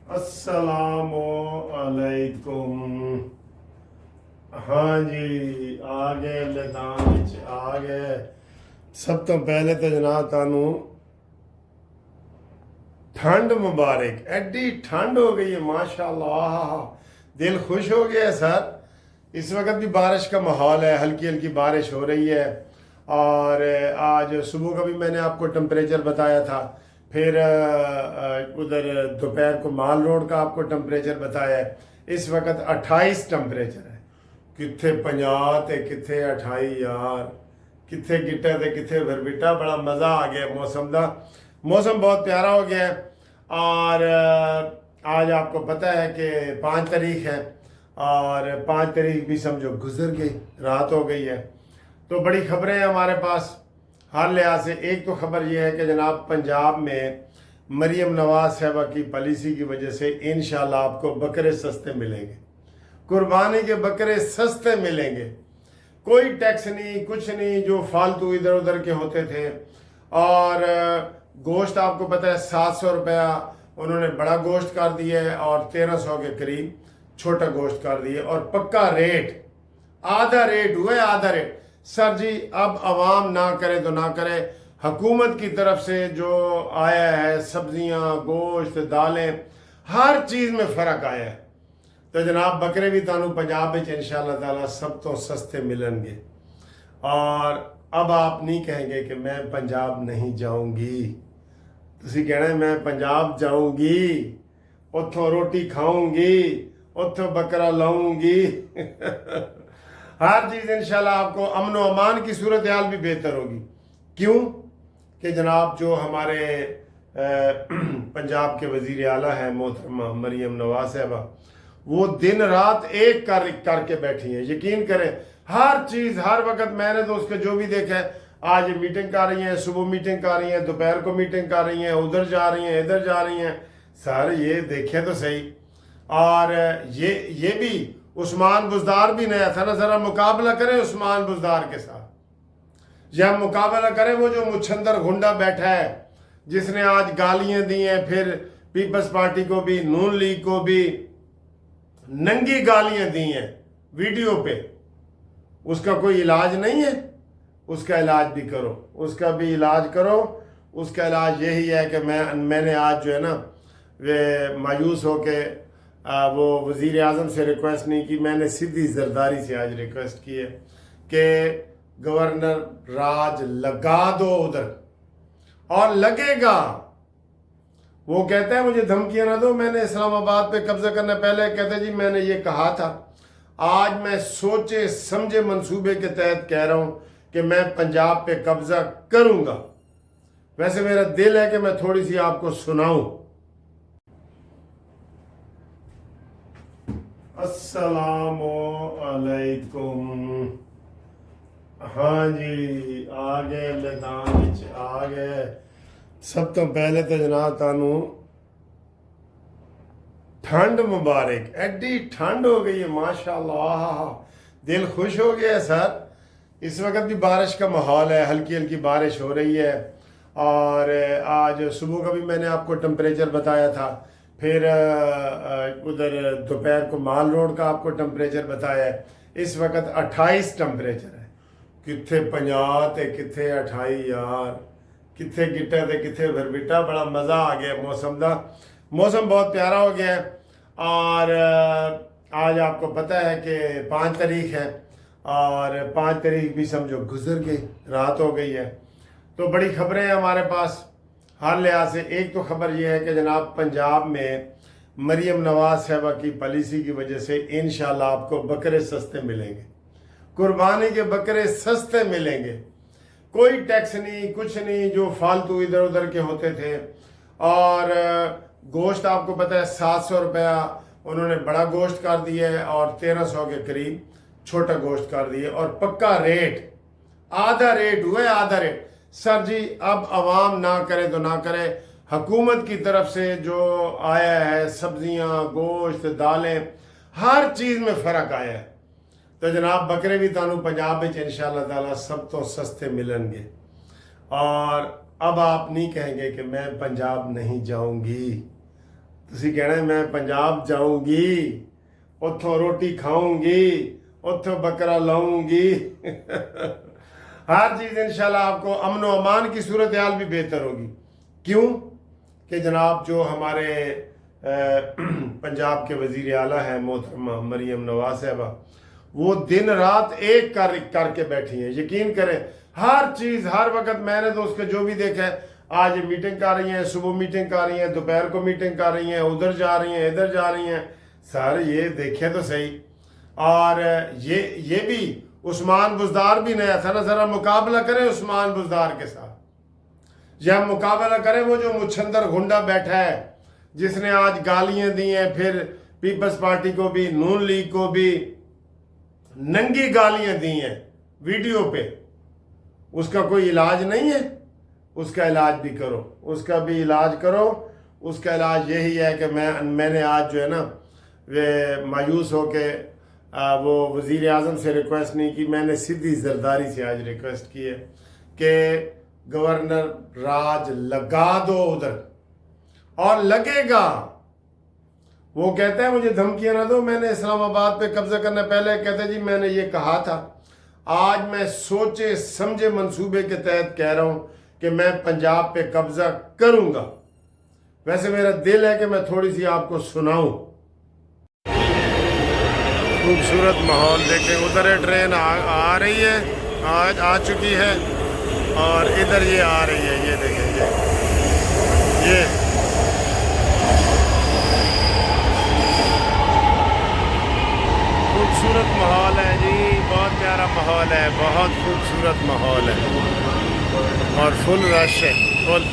अस्सलामु अलैकुम। हाँ जी, आ गए मैदान विच आ गए। सब तो पहले तो जनाब तानू ठंड मुबारक। एडी ठंड हो गई है माशाल्लाह, दिल खुश हो गया सर। इस वक्त भी बारिश का माहौल है, हल्की हल्की बारिश हो रही है। और आज सुबह का भी मैंने आपको टेम्परेचर बताया था। फिर उधर दोपहर को माल रोड का आपको टेम्परेचर बताया है। इस वक्त 28 टेम्परेचर है। कितने 50 ते कितने 28 यार, कितने गिट्टे ते कितने भरबिटा। बड़ा मज़ा आ गया मौसम का। मौसम बहुत प्यारा हो गया है। और आज आपको पता है कि 5 तारीख है और 5 तारीख भी समझो गुजर गई, रात हो गई है। तो बड़ी खबरें हैं हमारे पास हर लिहाज से। एक तो खबर यह है कि जनाब पंजाब में मरियम नवाज साहबा की पॉलिसी की वजह से इंशाल्लाह आपको बकरे सस्ते मिलेंगे। कुर्बानी के बकरे सस्ते मिलेंगे, कोई टैक्स नहीं, कुछ नहीं जो फालतू इधर उधर के होते थे। और गोश्त आपको पता है 700 रुपया उन्होंने बड़ा गोश्त कर दिया है और 1300 के करीब छोटा गोश्त कर दिया। और पक्का रेट आधा रेट हुआ है, आधा रेट। सर जी अब आवाम ना करे तो ना करे, हुकूमत की तरफ से जो आया है सब्जियां, गोश्त, दालें, हर चीज़ में फ़र्क आया है। तो जनाब बकरे भी तानू पंजाब में इंशाअल्लाह ताला सब तो सस्ते मिलेंगे। और अब आप नहीं कहेंगे कि मैं पंजाब नहीं जाऊंगी। तुसी कहना मैं पंजाब जाऊंगी, उथों रोटी खाऊंगी, उथों बकरा लाऊंगी। हर चीज़ इंशाल्लाह आपको अमन व अमान की सूरत हाल भी बेहतर होगी। क्यों कि जनाब जो हमारे पंजाब के वज़ीर आला हैं मोहतरमा मरियम नवाज साहबा, वो दिन रात एक करके बैठी हैं। यकीन करें हर चीज़ हर वक्त मैंने तो उसके जो भी देखा है, आज मीटिंग कर रही हैं, सुबह मीटिंग कर रही हैं, दोपहर को मीटिंग कर रही हैं, उधर जा रही हैं, इधर जा रही हैं। सर ये देखें तो सही। और ये भी उस्मान बुज़दार भी नया था ना, ज़रा मुकाबला करें उस्मान बुज़दार के साथ। या मुकाबला करें वो जो मुछंदर गुंडा बैठा है जिसने आज गालियां दी हैं, फिर पीपल्स पार्टी को भी, नून लीग को भी नंगी गालियां दी हैं वीडियो पे। उसका कोई इलाज नहीं है, उसका इलाज भी करो, उसका भी इलाज करो। उसका इलाज यही है कि मैंने आज जो है ना वे मायूस हो के वो वज़ीर आज़म से रिक्वेस्ट नहीं की, मैंने सीधी जरदारी से आज रिक्वेस्ट की है कि गवर्नर राज लगा दो उधर, और लगेगा। वो कहते हैं मुझे धमकियां ना दो, मैंने इस्लामाबाद पे कब्जा करने पहले कहते जी मैंने ये कहा था। आज मैं सोचे समझे मंसूबे के तहत कह रहा हूं कि मैं पंजाब पे कब्जा करूंगा। वैसे मेरा दिल है कि मैं थोड़ी सी आपको सुनाऊं। अस्सलामु अलैकुम। हाँ जी, आ गए मैदान विच आ गए। सब तो पहले तो जनाब तानू ठंड मुबारक। एडी ठंड हो गई है माशाल्लाह, दिल खुश हो गया सर। इस वक्त भी बारिश का माहौल है, हल्की हल्की बारिश हो रही है। और आज सुबह का भी मैंने आपको टेम्परेचर बताया था। फिर उधर दोपहर को माल रोड का आपको टेम्परेचर बताया है। इस वक्त 28 टेम्परेचर है। कितने 50 ते कितने 28 यार, कितने गिट्टे ते कितने भरबिटा। बड़ा मज़ा आ गया मौसम का। मौसम बहुत प्यारा हो गया है। और आज आपको पता है कि 5 तारीख है और 5 तारीख भी समझो गुजर गई, रात हो गई है। तो बड़ी खबरें हैं हमारे पास हर लिहाज से। एक तो खबर यह है कि जनाब पंजाब में मरियम नवाज साहबा की पॉलिसी की वजह से इंशाल्लाह आपको बकरे सस्ते मिलेंगे। कुर्बानी के बकरे सस्ते मिलेंगे, कोई टैक्स नहीं, कुछ नहीं जो फालतू इधर उधर के होते थे। और गोश्त आपको पता है 700 रुपया उन्होंने बड़ा गोश्त कर दिया है और 1300 के करीब छोटा गोश्त कर दिया। और पक्का रेट आधा रेट हुआ है, आधा रेट। सर जी अब आवाम ना करे तो ना करे, हुकूमत की तरफ से जो आया है सब्जियां, गोश्त, दालें, हर चीज़ में फ़र्क आया है। तो जनाब बकरे भी तानू पंजाब में इंशाअल्लाह ताला सब तो सस्ते मिलेंगे। और अब आप नहीं कहेंगे कि मैं पंजाब नहीं जाऊंगी। ਤੁਸੀਂ ਕਹਿਣਾ ਮੈਂ पंजाब जाऊंगी, ਉੱਥੋਂ ਰੋਟੀ ਖਾऊंगी, ਉੱਥੋਂ बकरा लाऊंगी। हर चीज़ इंशाल्लाह आपको अमन व अमान की सूरत हाल भी बेहतर होगी। क्यों कि जनाब जो हमारे पंजाब के वज़ीर आला है मोहतरमा मरियम नवाज साहबा, वो दिन रात एक करके बैठी हैं। यकीन करें हर चीज़ हर वक्त, मैंने तो उसका जो भी देखा है, आज मीटिंग कर रही हैं, सुबह मीटिंग कर रही हैं, दोपहर को मीटिंग कर रही हैं, उधर जा रही हैं, इधर जा रही हैं। सर ये देखें तो सही। और ये भी उस्मान बुज़दार भी नया था ना, ज़रा मुकाबला करें उस्मान बुज़दार के साथ, या मुकाबला करें वो जो मुछंदर गुंडा बैठा है जिसने आज गालियां दी हैं, फिर पीपल्स पार्टी को भी, नून लीग को भी नंगी गालियां दी हैं वीडियो पे। उसका कोई इलाज नहीं है? उसका इलाज भी करो, उसका भी इलाज करो। उसका इलाज यही है कि मैंने आज जो है ना वे मायूस हो के वो वज़ीर आज़म से रिक्वेस्ट नहीं की, मैंने सीधी जरदारी से आज रिक्वेस्ट की है कि गवर्नर राज लगा दो उधर, और लगेगा। वो कहते हैं मुझे धमकियां ना दो, मैंने इस्लामाबाद पे कब्जा करने पहले कहते जी मैंने ये कहा था। आज मैं सोचे समझे मंसूबे के तहत कह रहा हूं कि मैं पंजाब पे कब्जा करूंगा। वैसे मेरा दिल है कि मैं थोड़ी सी आपको सुनाऊं। खूबसूरत माहौल देखें, उधर ट्रेन आ रही है, आज आ चुकी है, और इधर ये आ रही है, ये देखें ये खूबसूरत माहौल है जी, बहुत प्यारा माहौल है, बहुत खूबसूरत माहौल है, और फुल रश है, फुल।